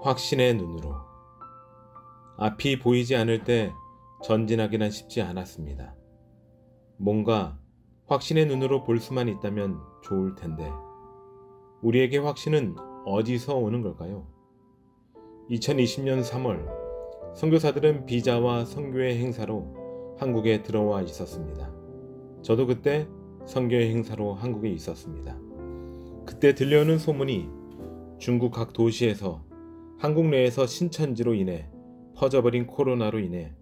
확신의 눈으로. 앞이 보이지 않을 때 전진하기란 쉽지 않았습니다. 뭔가 확신의 눈으로 볼 수만 있다면 좋을 텐데 우리에게 확신은 어디서 오는 걸까요? 2020년 3월 선교사들은 비자와 선교의 행사로 한국에 들어와 있었습니다. 저도 그때 선교의 행사로 한국에 있었습니다. 그때 들려오는 소문이 중국 각 도시에서 한국 내에서 신천지로 인해 퍼져버린 코로나로 인해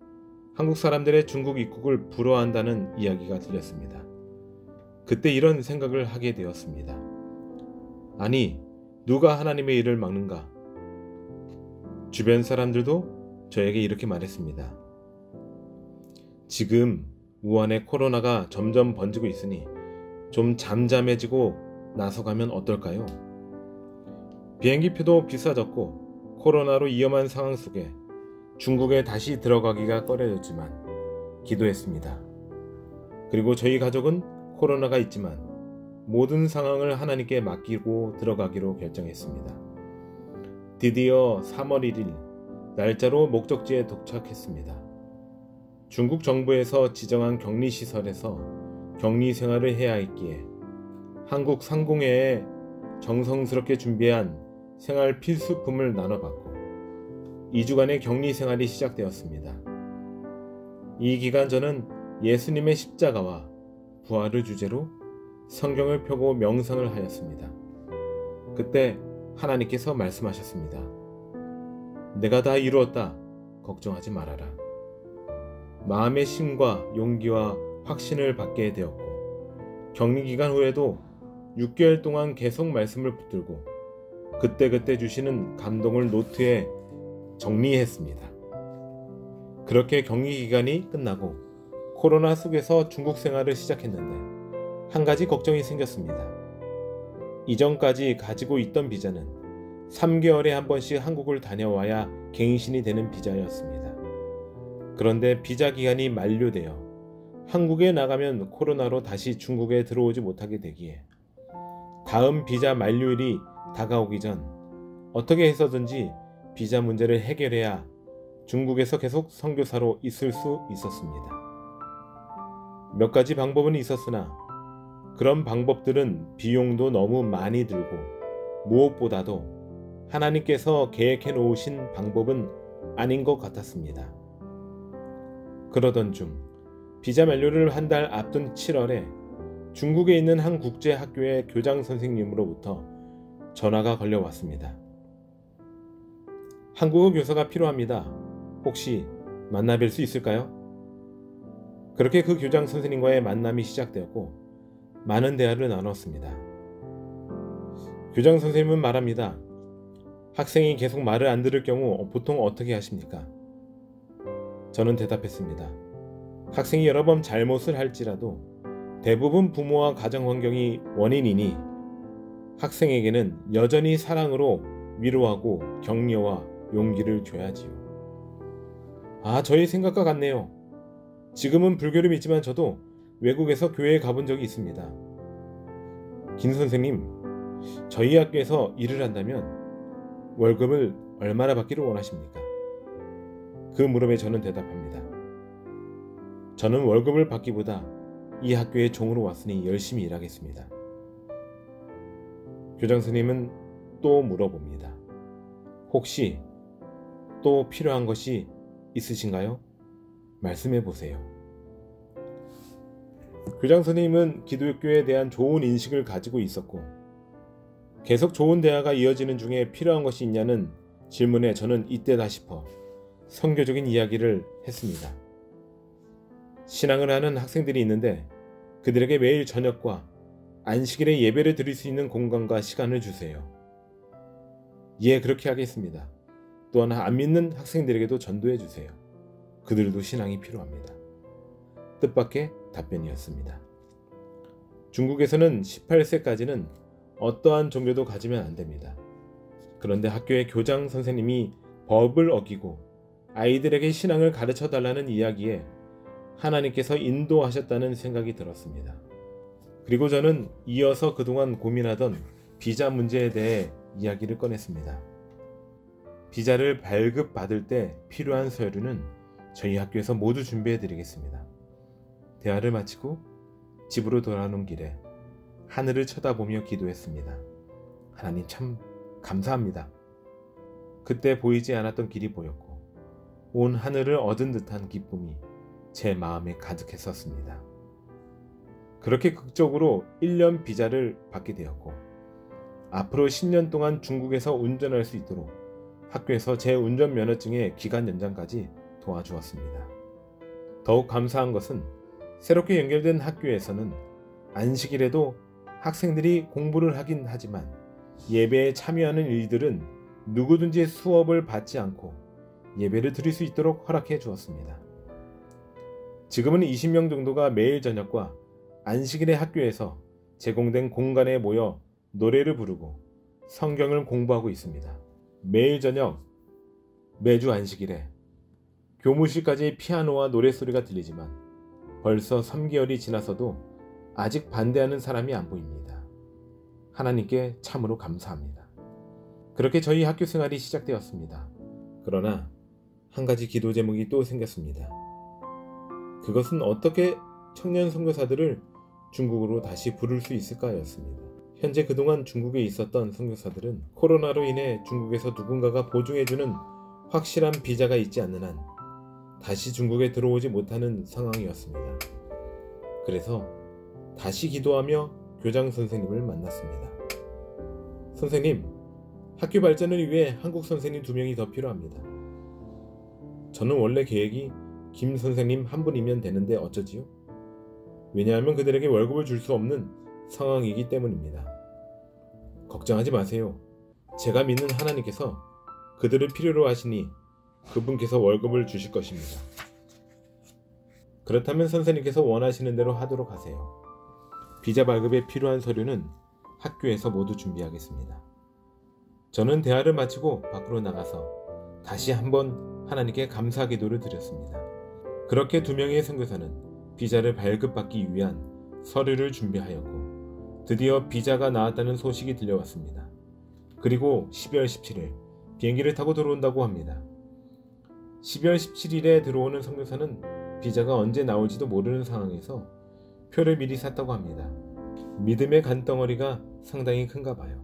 한국 사람들의 중국 입국을 불허한다는 이야기가 들렸습니다. 그때 이런 생각을 하게 되었습니다. 아니, 누가 하나님의 일을 막는가? 주변 사람들도 저에게 이렇게 말했습니다. 지금 우한의 코로나가 점점 번지고 있으니 좀 잠잠해지고 나서가면 어떨까요? 비행기표도 비싸졌고 코로나로 위험한 상황 속에 중국에 다시 들어가기가 꺼려졌지만 기도했습니다. 그리고 저희 가족은 코로나가 있지만 모든 상황을 하나님께 맡기고 들어가기로 결정했습니다. 드디어 3월 1일 날짜로 목적지에 도착했습니다. 중국 정부에서 지정한 격리시설에서 격리 생활을 해야 했기에 한국 상공회에 정성스럽게 준비한 생활 필수품을 나눠받고 2주간의 격리 생활이 시작되었습니다. 이 기간 저는 예수님의 십자가와 부활을 주제로 성경을 펴고 명상을 하였습니다. 그때 하나님께서 말씀하셨습니다. 내가 다 이루었다. 걱정하지 말아라. 마음의 힘과 용기와 확신을 받게 되었고 격리기간 후에도 6개월 동안 계속 말씀을 붙들고 그때그때 주시는 감동을 노트에 정리했습니다. 그렇게 격리기간이 끝나고 코로나 속에서 중국 생활을 시작했는데 한 가지 걱정이 생겼습니다. 이전까지 가지고 있던 비자는 3개월에 한 번씩 한국을 다녀와야 갱신이 되는 비자였습니다. 그런데 비자 기간이 만료되어 한국에 나가면 코로나로 다시 중국에 들어오지 못하게 되기에 다음 비자 만료일이 다가오기 전 어떻게 해서든지 비자 문제를 해결해야 중국에서 계속 선교사로 있을 수 있었습니다. 몇 가지 방법은 있었으나 그런 방법들은 비용도 너무 많이 들고 무엇보다도 하나님께서 계획해 놓으신 방법은 아닌 것 같았습니다. 그러던 중 비자 만료를 한 달 앞둔 7월에 중국에 있는 한 국제학교의 교장 선생님으로부터 전화가 걸려왔습니다. 한국어 교사가 필요합니다. 혹시 만나 뵐 수 있을까요? 그렇게 그 교장 선생님과의 만남이 시작되었고 많은 대화를 나눴습니다. 교장 선생님은 말합니다. 학생이 계속 말을 안 들을 경우 보통 어떻게 하십니까? 저는 대답했습니다. 학생이 여러 번 잘못을 할지라도 대부분 부모와 가정 환경이 원인이니 학생에게는 여전히 사랑으로 위로하고 격려와 용기를 줘야지요. 저의 생각과 같네요. 지금은 불교를 믿지만 저도 외국에서 교회에 가본 적이 있습니다. 김 선생님, 저희 학교에서 일을 한다면 월급을 얼마나 받기를 원하십니까? 그 물음에 저는 대답합니다. 저는 월급을 받기보다 이 학교에 종으로 왔으니 열심히 일하겠습니다. 교장 선생님은 또 물어봅니다. 혹시 또 필요한 것이 있으신가요? 말씀해 보세요. 교장 선생님은 기독교에 대한 좋은 인식을 가지고 있었고 계속 좋은 대화가 이어지는 중에 필요한 것이 있냐는 질문에 저는 이때다 싶어 선교적인 이야기를 했습니다. 신앙을 하는 학생들이 있는데 그들에게 매일 저녁과 안식일에 예배를 드릴 수 있는 공간과 시간을 주세요. 예, 그렇게 하겠습니다. 또한 안 믿는 학생들에게도 전도해 주세요. 그들도 신앙이 필요합니다. 뜻밖의 답변이었습니다. 중국에서는 18세까지는 어떠한 종교도 가지면 안 됩니다. 그런데 학교의 교장 선생님이 법을 어기고 아이들에게 신앙을 가르쳐 달라는 이야기에 하나님께서 인도하셨다는 생각이 들었습니다. 그리고 저는 이어서 그동안 고민하던 비자 문제에 대해 이야기를 꺼냈습니다. 비자를 발급받을 때 필요한 서류는 저희 학교에서 모두 준비해 드리겠습니다. 대화를 마치고 집으로 돌아오는 길에 하늘을 쳐다보며 기도했습니다. 하나님 참 감사합니다. 그때 보이지 않았던 길이 보였고 온 하늘을 얻은 듯한 기쁨이 제 마음에 가득했었습니다. 그렇게 극적으로 1년 비자를 받게 되었고 앞으로 10년 동안 중국에서 운전할 수 있도록 학교에서 제 운전면허증의 기간 연장까지 도와주었습니다. 더욱 감사한 것은 새롭게 연결된 학교에서는 안식일에도 학생들이 공부를 하긴 하지만 예배에 참여하는 일들은 누구든지 수업을 받지 않고 예배를 드릴 수 있도록 허락해 주었습니다. 지금은 20명 정도가 매일 저녁과 안식일의 학교에서 제공된 공간에 모여 노래를 부르고 성경을 공부하고 있습니다. 매일 저녁, 매주 안식일에 교무실까지 피아노와 노랫소리가 들리지만 벌써 3개월이 지나서도 아직 반대하는 사람이 안 보입니다. 하나님께 참으로 감사합니다. 그렇게 저희 학교 생활이 시작되었습니다. 그러나 한 가지 기도 제목이 또 생겼습니다. 그것은 어떻게 청년 선교사들을 중국으로 다시 부를 수 있을까였습니다. 현재 그동안 중국에 있었던 선교사들은 코로나로 인해 중국에서 누군가가 보증해주는 확실한 비자가 있지 않는 한 다시 중국에 들어오지 못하는 상황이었습니다. 그래서 다시 기도하며 교장 선생님을 만났습니다. 선생님, 학교 발전을 위해 한국 선생님 2명이 더 필요합니다. 저는 원래 계획이 김 선생님 한 분이면 되는데 어쩌지요? 왜냐하면 그들에게 월급을 줄 수 없는 상황이기 때문입니다. 걱정하지 마세요. 제가 믿는 하나님께서 그들을 필요로 하시니 그분께서 월급을 주실 것입니다. 그렇다면 선생님께서 원하시는 대로 하도록 하세요. 비자 발급에 필요한 서류는 학교에서 모두 준비하겠습니다. 저는 대화를 마치고 밖으로 나가서 다시 한번 하나님께 감사 기도를 드렸습니다. 그렇게 2명의 선교사는 비자를 발급받기 위한 서류를 준비하였고 드디어 비자가 나왔다는 소식이 들려왔습니다. 그리고 12월 17일 비행기를 타고 들어온다고 합니다. 12월 17일에 들어오는 선교사는 비자가 언제 나올지도 모르는 상황에서 표를 미리 샀다고 합니다. 믿음의 간덩어리가 상당히 큰가 봐요.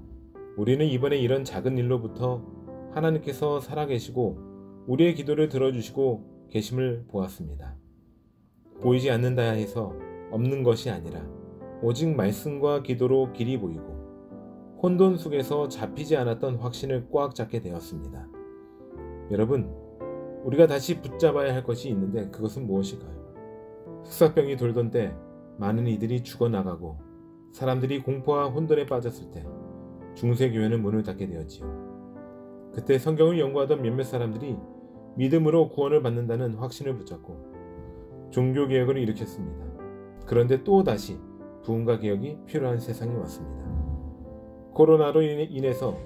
우리는 이번에 이런 작은 일로부터 하나님께서 살아계시고 우리의 기도를 들어주시고 계심을 보았습니다. 보이지 않는다 해서 없는 것이 아니라 오직 말씀과 기도로 길이 보이고 혼돈 속에서 잡히지 않았던 확신을 꽉 잡게 되었습니다. 여러분, 우리가 다시 붙잡아야 할 것이 있는데 그것은 무엇일까요? 흑사병이 돌던 때 많은 이들이 죽어나가고 사람들이 공포와 혼돈에 빠졌을 때 중세교회는 문을 닫게 되었지요. 그때 성경을 연구하던 몇몇 사람들이 믿음으로 구원을 받는다는 확신을 붙잡고 종교개혁을 일으켰습니다. 그런데 또다시 부흥과 개혁이 필요한 세상이 왔습니다. 코로나로 인해서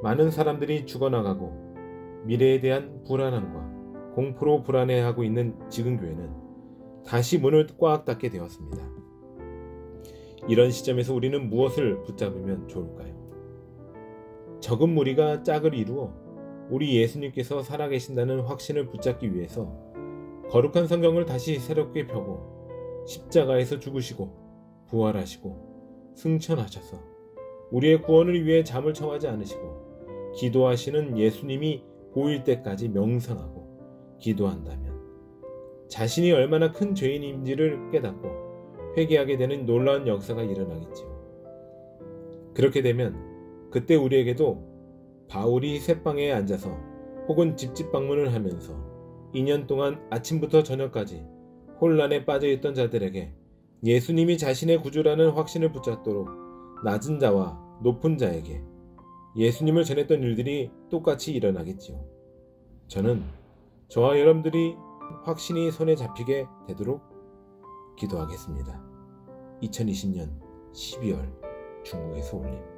많은 사람들이 죽어나가고 미래에 대한 불안함과 공포로 불안해하고 있는 지금 교회는 다시 문을 꽉 닫게 되었습니다. 이런 시점에서 우리는 무엇을 붙잡으면 좋을까요? 적은 무리가 짝을 이루어 우리 예수님께서 살아계신다는 확신을 붙잡기 위해서 거룩한 성경을 다시 새롭게 펴고 십자가에서 죽으시고 부활하시고 승천하셔서 우리의 구원을 위해 잠을 청하지 않으시고 기도하시는 예수님이 보일 때까지 명상하고 기도한다면 자신이 얼마나 큰 죄인인지를 깨닫고 회개하게 되는 놀라운 역사가 일어나겠지요. 그렇게 되면 그때 우리에게도 바울이 셋방에 앉아서 혹은 집집 방문을 하면서 2년 동안 아침부터 저녁까지 혼란에 빠져있던 자들에게 예수님이 자신의 구주라는 확신을 붙잡도록 낮은 자와 높은 자에게 예수님을 전했던 일들이 똑같이 일어나겠지요. 저는 저와 여러분들이 확신이 손에 잡히게 되도록 기도하겠습니다. 2020년 12월 중국에서 올림.